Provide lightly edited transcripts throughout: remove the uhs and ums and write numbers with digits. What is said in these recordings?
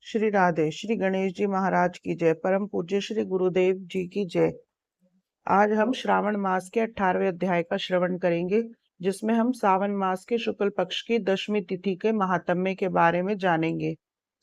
श्री राधे। श्री गणेश जी महाराज की जय। परम पूज्य श्री गुरुदेव जी की जय। आज हम श्रावण मास के 18वें अध्याय का श्रवण करेंगे, जिसमें हम सावन मास के शुक्ल पक्ष की दशमी तिथि के महात्म्य के बारे में जानेंगे।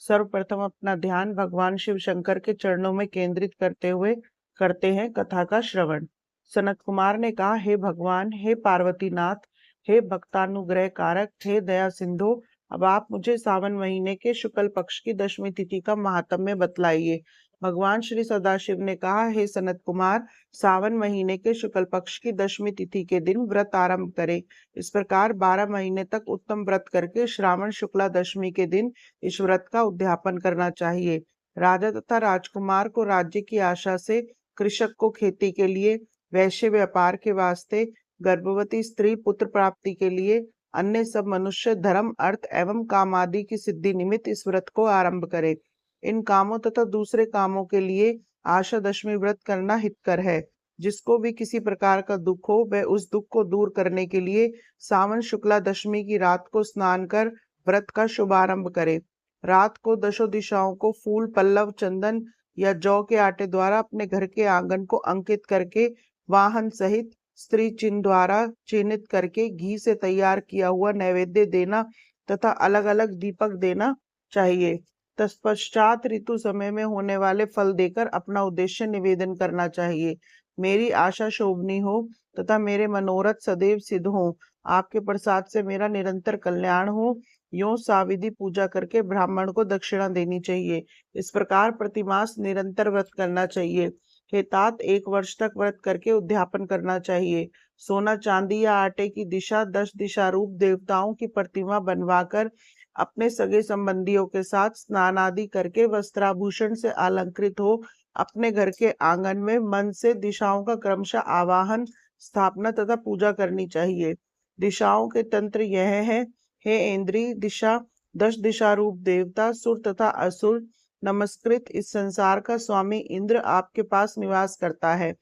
सर्वप्रथम अपना ध्यान भगवान शिव शंकर के चरणों में केंद्रित करते हुए करते हैं कथा का श्रवण। सनत कुमार ने कहा, हे भगवान, हे पार्वतीनाथ, हे भक्तानुग्रह कारक, हे दया सिंधु, अब आप मुझे सावन महीने के शुक्ल पक्ष की दशमी तिथि का महात्म्य बतलाइए। भगवान श्री सदाशिव ने कहा, हे सनत कुमार, सावन महीने के शुक्ल पक्ष की दशमी तिथि के दिन व्रत आरंभ करें। इस प्रकार 12 महीने तक उत्तम व्रत करके श्रावण शुक्ला दशमी के दिन इस व्रत का उद्यापन करना चाहिए। राजा तथा राजकुमार को राज्य की आशा से, कृषक को खेती के लिए, वैश्य व्यापार के वास्ते, गर्भवती स्त्री पुत्र प्राप्ति के लिए, अन्य सब मनुष्य धर्म अर्थ एवं काम आदि की सिद्धि निमित्त इस व्रत को आरंभ करे। इन कामों तथा दूसरे कामों के लिए आशा दशमी व्रत करना हितकर है। जिसको भी किसी प्रकार का दुख हो, वह उस दुख को दूर करने के लिए सावन शुक्ला दशमी की रात को स्नान कर व्रत का शुभारंभ करे। रात को दशों दिशाओं को फूल, पल्लव, चंदन या जौ के आटे द्वारा अपने घर के आंगन को अंकित करके वाहन सहित स्त्री चिन्ह द्वारा चिन्हित करके घी से तैयार किया हुआ नैवेद्य देना तथा अलग अलग दीपक देना चाहिए। तत्पश्चात ऋतु समय में होने वाले फल देकर अपना उद्देश्य निवेदन करना चाहिए। मेरी आशा शोभनी हो तथा मेरे मनोरथ सदैव सिद्ध हो, आपके प्रसाद से मेरा निरंतर कल्याण हो, यूं साविधि पूजा करके ब्राह्मण को दक्षिणा देनी चाहिए। इस प्रकार प्रतिमास निरंतर व्रत करना चाहिए। हे तात, 1 वर्ष तक व्रत करके उद्यापन करना चाहिए। सोना, चांदी या आटे की दिशा 10 दिशा रूप देवताओं की प्रतिमा बनवाकर अपने सगे संबंधियों के साथ स्नान आदि करके वस्त्राभूषण से अलंकृत हो अपने घर के आंगन में मन से दिशाओं का क्रमशः आवाहन, स्थापना तथा पूजा करनी चाहिए। दिशाओं के तंत्र यह है, हे इंद्री दिशा, 10 दिशा रूप देवता, सुर तथा असुर नमस्कृत इस संसार का स्वामी इंद्र आपके पास निवास करता है,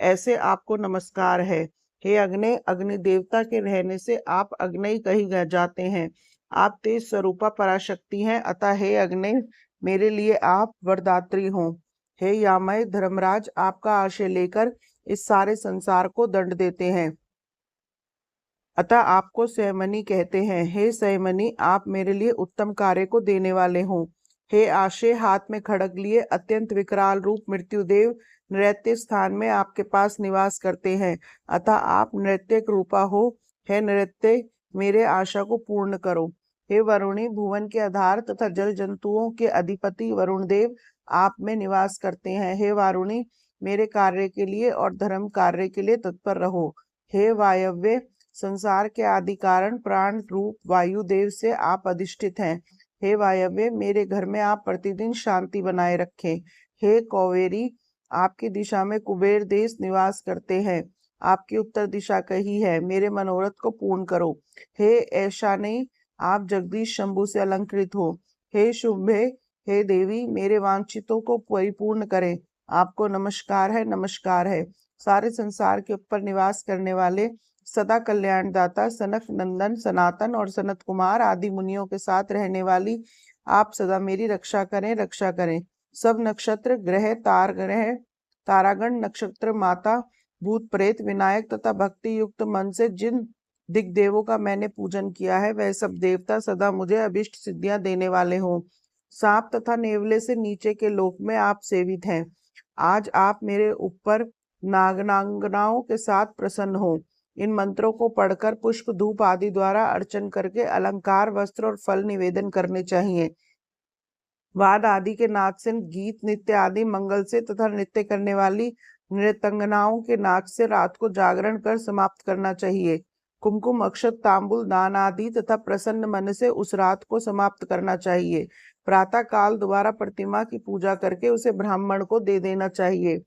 ऐसे आपको नमस्कार है। हे अग्नि, अग्नि देवता के रहने से आप अग्नि कही जाते हैं। आप तेज स्वरूपा पराशक्ति हैं, अतः हे अग्नि, मेरे लिए आप वरदात्री हो। हे यामय धर्मराज, आपका आशय लेकर इस सारे संसार को दंड देते हैं, अतः आपको संयमनी कहते हैं। हे संयमनी, आप मेरे लिए उत्तम कार्य को देने वाले हो। हे आशय, हाथ में खड्ग लिए अत्यंत विकराल रूप मृत्युदेव नृत्य स्थान में आपके पास निवास करते हैं, अतः आप नृत्य रूपा हो। हे नृत्य, मेरे आशा को पूर्ण करो। हे वरुणी, भुवन के आधार तथा जल जंतुओं के अधिपति वरुण देव आप में निवास करते हैं। हे वारुणी, मेरे कार्य के लिए और धर्म कार्य के लिए तत्पर रहो। हे वायव्य, संसार के आदि कारण प्राण रूप वायु देव से आप अधिष्ठित हैं। हे वायव्य, मेरे घर में आप प्रतिदिन शांति बनाए रखें। हे कौवेरी, आपकी दिशा में कुबेर देश निवास करते हैं, आपकी उत्तर दिशा कही है, मेरे मनोरथ को पूर्ण करो। हे ऐशानी, आप जगदीश शंभु से अलंकृत हो। हे शुंभे, हे देवी, मेरे वांछितों को परिपूर्ण करें। आपको नमस्कार है, नमस्कार है। सारे संसार के ऊपर निवास करने वाले सदा कल्याणदाता सनक नंदन सनातन और सनत कुमार आदि मुनियों के साथ रहने वाली आप सदा मेरी रक्षा करें, रक्षा करें। सब नक्षत्र ग्रह तारागण नक्षत्र माता भूत प्रेत विनायक तथा भक्ति युक्त मन से जिन दिग्देवों का मैंने पूजन किया है, वह सब देवता सदा मुझे अभिष्ट सिद्धियां देने वाले हों। सांप तथा नेवले से नीचे के लोक में आप सेवित हैं। आज आप मेरे ऊपर नागनांगनाओं के साथ प्रसन्न हो। इन मंत्रों को पढ़कर पुष्प धूप आदि द्वारा अर्चन करके अलंकार वस्त्र और फल निवेदन करने चाहिए। वाद आदि के नाच से, गीत नृत्य आदि मंगल से तथा नृत्य करने वाली नृत्यंगनाओं के नाच से रात को जागरण कर समाप्त करना चाहिए। कुमकुम अक्षत तांबुल दान आदि तथा प्रसन्न मन से उस रात को समाप्त करना चाहिए। प्रातः काल द्वारा प्रतिमा की पूजा करके उसे ब्राह्मण को दे देना चाहिए।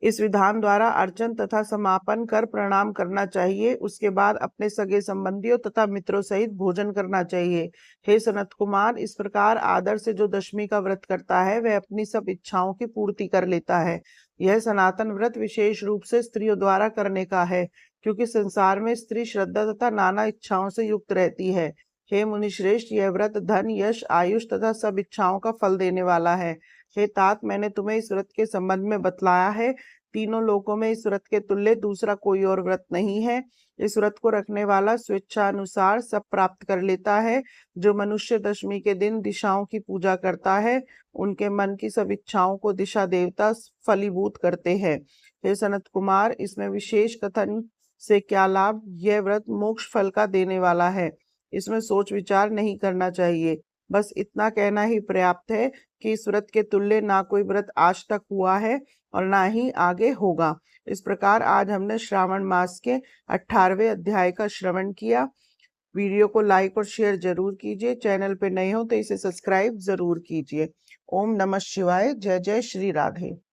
इस विधान द्वारा अर्चन तथा समापन कर प्रणाम करना चाहिए। उसके बाद अपने सगे संबंधियों तथा मित्रों सहित भोजन करना चाहिए। हे सनत कुमार, इस प्रकार आदर से जो दशमी का व्रत करता है, वह अपनी सब इच्छाओं की पूर्ति कर लेता है। यह सनातन व्रत विशेष रूप से स्त्रियों द्वारा करने का है, क्योंकि संसार में स्त्री श्रद्धा तथा नाना इच्छाओं से युक्त रहती है। हे मुनिश्रेष्ठ, यह व्रत धन, यश, आयुष तथा सब इच्छाओं का फल देने वाला है। हे तात, मैंने तुम्हें इस व्रत के संबंध में बतलाया है। तीनों लोकों में इस व्रत के तुल्य दूसरा कोई और व्रत नहीं है। इस व्रत को रखने वाला स्वेच्छानुसार सब प्राप्त कर लेता है। जो मनुष्य दशमी के दिन दिशाओं की पूजा करता है, उनके मन की सब इच्छाओं को दिशा देवता फलीभूत करते हैं। हे सनत कुमार, इसमें विशेष कथन से क्या लाभ? यह व्रत मोक्ष फल का देने वाला है। इसमें सोच विचार नहीं करना चाहिए। बस इतना कहना ही पर्याप्त है कि इस व्रत के तुल्य ना कोई व्रत आज तक हुआ है और ना ही आगे होगा। इस प्रकार आज हमने श्रावण मास के 18वें अध्याय का श्रवण किया। वीडियो को लाइक और शेयर जरूर कीजिए। चैनल पे नए हो तो इसे सब्सक्राइब जरूर कीजिए। ओम नमः शिवाय। जय जय श्री राधे।